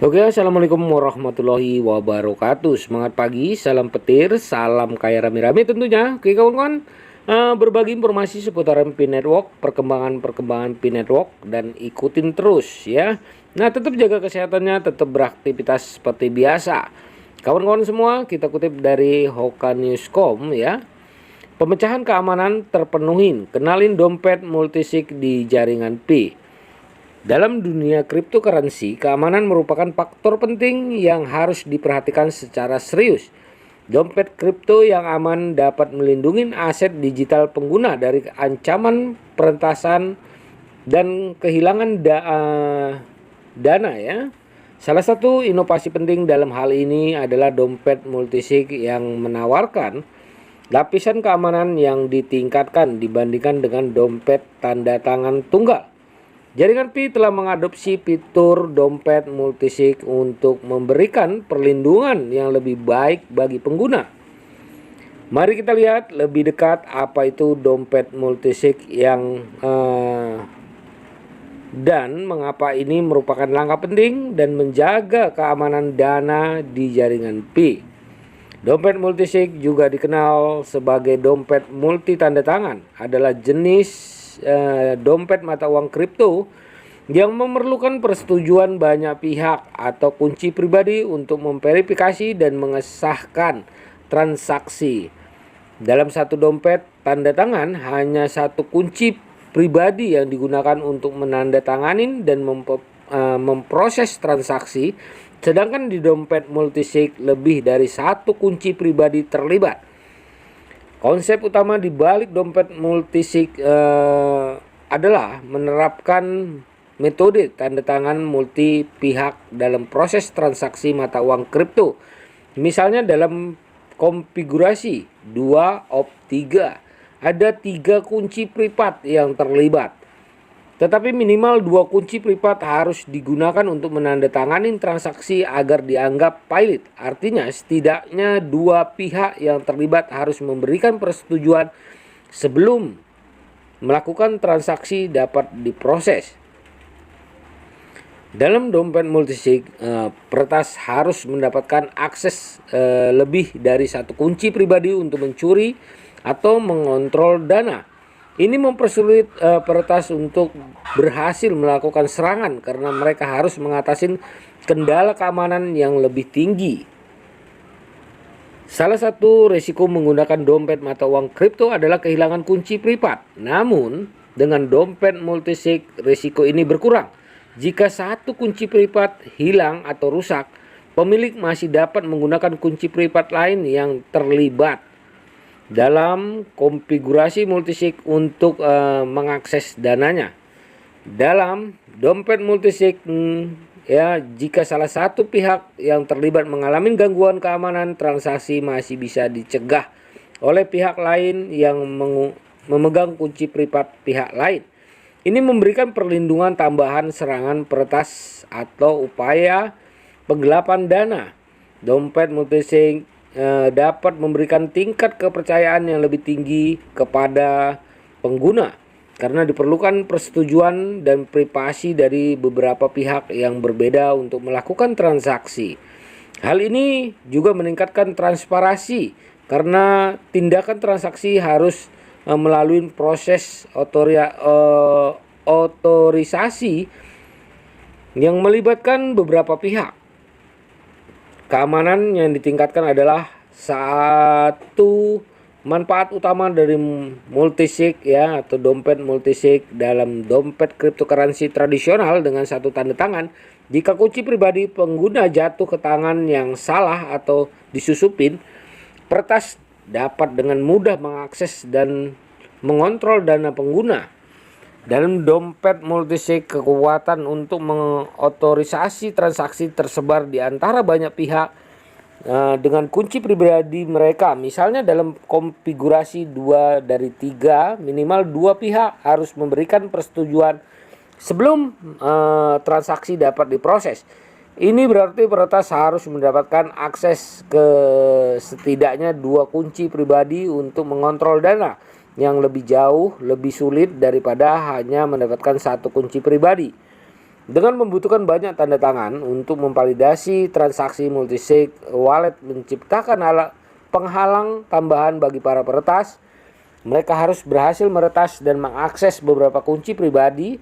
Oke, assalamualaikum warahmatullahi wabarakatuh. Semangat pagi, salam petir, salam kaya rame-rame tentunya. Oke kawan-kawan, berbagi informasi seputaran P-Network, perkembangan P-Network, dan ikutin terus ya. Nah, tetap jaga kesehatannya, tetap beraktivitas seperti biasa. Kawan-kawan semua, kita kutip dari Hoka Newscom ya. Pemecahan keamanan terpenuhin, kenalin dompet multisig di jaringan P. Dalam dunia cryptocurrency, keamanan merupakan faktor penting yang harus diperhatikan secara serius. Dompet kripto yang aman dapat melindungi aset digital pengguna dari ancaman peretasan dan kehilangan dana ya. Salah satu inovasi penting dalam hal ini adalah dompet multisig yang menawarkan lapisan keamanan yang ditingkatkan dibandingkan dengan dompet tanda tangan tunggal. Jaringan Pi telah mengadopsi fitur dompet multisig untuk memberikan perlindungan yang lebih baik bagi pengguna. Mari kita lihat lebih dekat apa itu dompet multisig dan mengapa ini merupakan langkah penting dan menjaga keamanan dana di jaringan Pi. Dompet multisig juga dikenal sebagai dompet multi tanda tangan, adalah jenis dompet mata uang kripto yang memerlukan persetujuan banyak pihak atau kunci pribadi untuk memverifikasi dan mengesahkan transaksi. Dalam satu dompet tanda tangan hanya satu kunci pribadi yang digunakan untuk menandatangani dan memproses transaksi, sedangkan di dompet multisig lebih dari satu kunci pribadi terlibat. Konsep utama di balik dompet multisig adalah menerapkan metode tanda tangan multi pihak dalam proses transaksi mata uang kripto. Misalnya dalam konfigurasi 2 of 3 ada 3 kunci privat yang terlibat. Tetapi minimal 2 kunci privat harus digunakan untuk menandatangani transaksi agar dianggap valid. Artinya setidaknya 2 pihak yang terlibat harus memberikan persetujuan sebelum melakukan transaksi dapat diproses. Dalam dompet multisig, peretas harus mendapatkan akses lebih dari satu kunci pribadi untuk mencuri atau mengontrol dana. Ini mempersulit peretas untuk berhasil melakukan serangan karena mereka harus mengatasi kendala keamanan yang lebih tinggi. Salah satu risiko menggunakan dompet mata uang kripto adalah kehilangan kunci privat. Namun, dengan dompet multisig, risiko ini berkurang. Jika satu kunci privat hilang atau rusak, pemilik masih dapat menggunakan kunci privat lain yang terlibat dalam konfigurasi multisig untuk mengakses dananya. Dalam dompet multisig jika salah satu pihak yang terlibat mengalami gangguan keamanan, transaksi masih bisa dicegah oleh pihak lain yang memegang kunci privat pihak lain. Ini memberikan perlindungan tambahan serangan peretas atau upaya penggelapan dana. Dompet multisig dapat memberikan tingkat kepercayaan yang lebih tinggi kepada pengguna karena diperlukan persetujuan dan privasi dari beberapa pihak yang berbeda untuk melakukan transaksi. Hal ini juga meningkatkan transparansi karena tindakan transaksi harus melalui proses otorisasi yang melibatkan beberapa pihak. Keamanan yang ditingkatkan adalah satu manfaat utama dari multisig atau dompet multisig. Dalam dompet cryptocurrency tradisional dengan satu tanda tangan, jika kunci pribadi pengguna jatuh ke tangan yang salah atau disusupin, peretas dapat dengan mudah mengakses dan mengontrol dana pengguna. Dalam dompet multisig, kekuatan untuk mengotorisasi transaksi tersebar di antara banyak pihak dengan kunci pribadi mereka. Misalnya dalam konfigurasi 2 dari 3, minimal 2 pihak harus memberikan persetujuan sebelum transaksi dapat diproses. Ini berarti peretas harus mendapatkan akses ke setidaknya 2 kunci pribadi untuk mengontrol dana, yang lebih jauh lebih sulit daripada hanya mendapatkan satu kunci pribadi. Dengan membutuhkan banyak tanda tangan untuk memvalidasi transaksi multisig, wallet menciptakan penghalang tambahan bagi para peretas. Mereka harus berhasil meretas dan mengakses beberapa kunci pribadi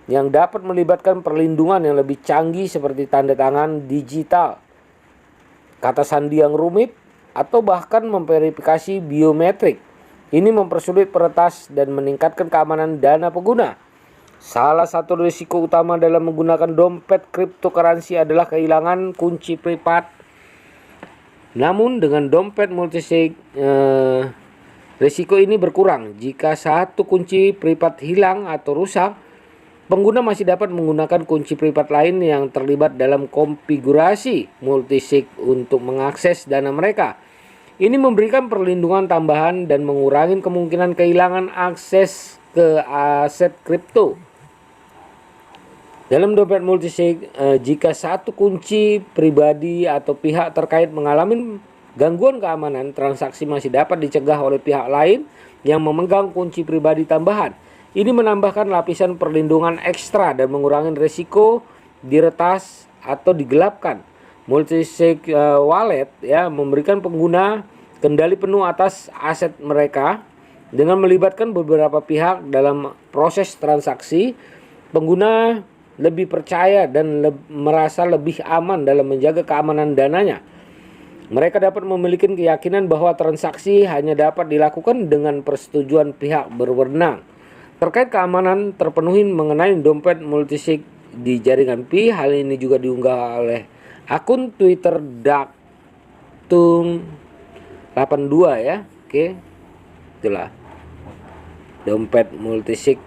yang dapat melibatkan perlindungan yang lebih canggih seperti tanda tangan digital, kata sandi yang rumit, atau bahkan memverifikasi biometrik. Ini mempersulit peretas dan meningkatkan keamanan dana pengguna. Salah satu risiko utama dalam menggunakan dompet cryptocurrency adalah kehilangan kunci privat. Namun dengan dompet multisig, risiko ini berkurang. Jika satu kunci privat hilang atau rusak, pengguna masih dapat menggunakan kunci privat lain yang terlibat dalam konfigurasi multisig untuk mengakses dana mereka. Ini memberikan perlindungan tambahan dan mengurangi kemungkinan kehilangan akses ke aset kripto. Dalam dompet multisig, jika satu kunci pribadi atau pihak terkait mengalami gangguan keamanan, transaksi masih dapat dicegah oleh pihak lain yang memegang kunci pribadi tambahan. Ini menambahkan lapisan perlindungan ekstra dan mengurangi risiko diretas atau digelapkan. Multisig wallet memberikan pengguna kendali penuh atas aset mereka dengan melibatkan beberapa pihak dalam proses transaksi. Pengguna lebih percaya dan merasa lebih aman dalam menjaga keamanan dananya. Mereka dapat memiliki keyakinan bahwa transaksi hanya dapat dilakukan dengan persetujuan pihak berwenang. Terkait keamanan terpenuhi mengenai dompet multisig di jaringan Pi, hal ini juga diunggah oleh akun Twitter Daktung82 ya. Oke. Itulah dompet multisig.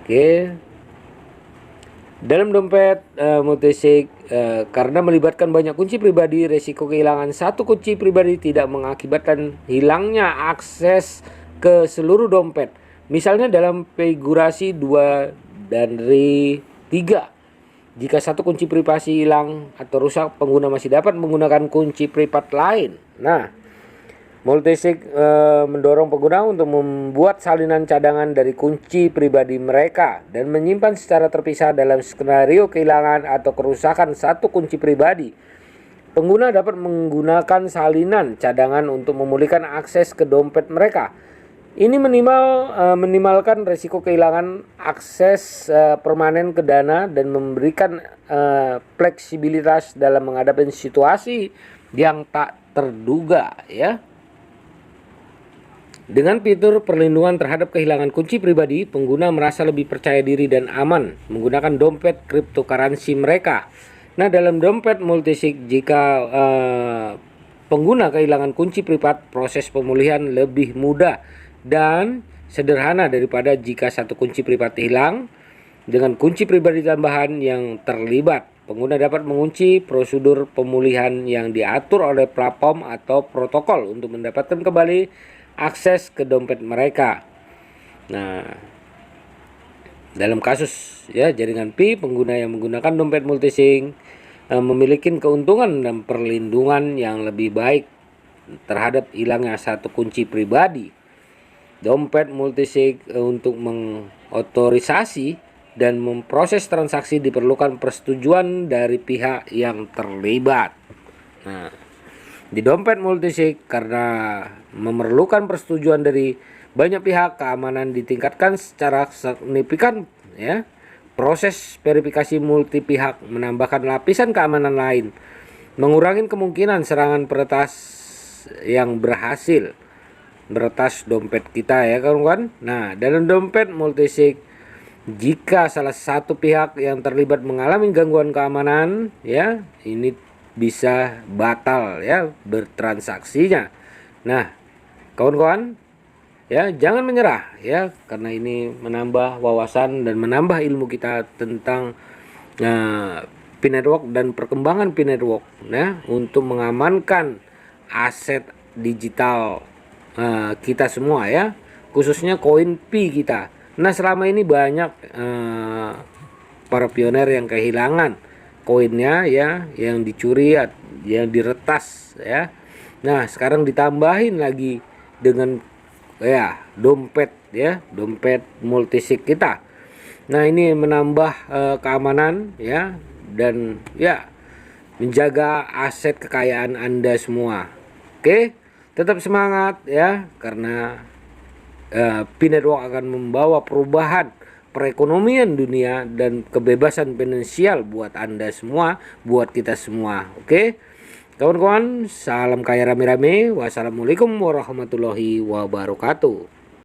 Oke. Dalam dompet multisig, karena melibatkan banyak kunci pribadi, risiko kehilangan satu kunci pribadi tidak mengakibatkan hilangnya akses ke seluruh dompet. Misalnya dalam konfigurasi 2 dari 3. Jika satu kunci privasi hilang atau rusak, pengguna masih dapat menggunakan kunci privat lain. Nah, multisig mendorong pengguna untuk membuat salinan cadangan dari kunci pribadi mereka dan menyimpan secara terpisah dalam skenario kehilangan atau kerusakan satu kunci pribadi. Pengguna dapat menggunakan salinan cadangan untuk memulihkan akses ke dompet mereka. Ini minimalkan risiko kehilangan akses permanen ke dana dan memberikan fleksibilitas dalam menghadapi situasi yang tak terduga ya. Dengan fitur perlindungan terhadap kehilangan kunci pribadi, pengguna merasa lebih percaya diri dan aman menggunakan dompet cryptocurrency mereka. Nah, dalam dompet multisig, jika pengguna kehilangan kunci privat, proses pemulihan lebih mudah dan sederhana daripada jika satu kunci privat hilang. Dengan kunci pribadi tambahan yang terlibat, pengguna dapat mengunci prosedur pemulihan yang diatur oleh platform atau protokol untuk mendapatkan kembali akses ke dompet mereka. Nah, dalam kasus jaringan Pi, pengguna yang menggunakan dompet multisig memiliki keuntungan dan perlindungan yang lebih baik terhadap hilangnya satu kunci pribadi. Dompet multisig untuk mengotorisasi dan memproses transaksi diperlukan persetujuan dari pihak yang terlibat. Nah, di dompet multisig, karena memerlukan persetujuan dari banyak pihak, keamanan ditingkatkan secara signifikan ya. Proses verifikasi multi pihak menambahkan lapisan keamanan lain, mengurangi kemungkinan serangan peretas yang berhasil meretas dompet kita ya kawan-kawan. Nah, dalam dompet multisig, jika salah satu pihak yang terlibat mengalami gangguan keamanan ya, ini bisa batal ya bertransaksinya. Nah, kawan-kawan ya, jangan menyerah ya, karena ini menambah wawasan dan menambah ilmu kita tentang P-Network dan perkembangan P-Network ya, untuk mengamankan aset digital kita semua ya, khususnya koin Pi kita. Nah, selama ini banyak para pioner yang kehilangan koinnya ya, yang dicuri, yang diretas ya. Nah, sekarang ditambahin lagi dengan dompet multisig kita. Nah, ini menambah keamanan ya, dan ya menjaga aset kekayaan Anda semua. Oke, tetap semangat ya, karena P-Network akan membawa perubahan perekonomian dunia dan kebebasan finansial buat Anda semua, buat kita semua. Oke, kawan-kawan, salam kaya rame-rame. Wassalamualaikum warahmatullahi wabarakatuh.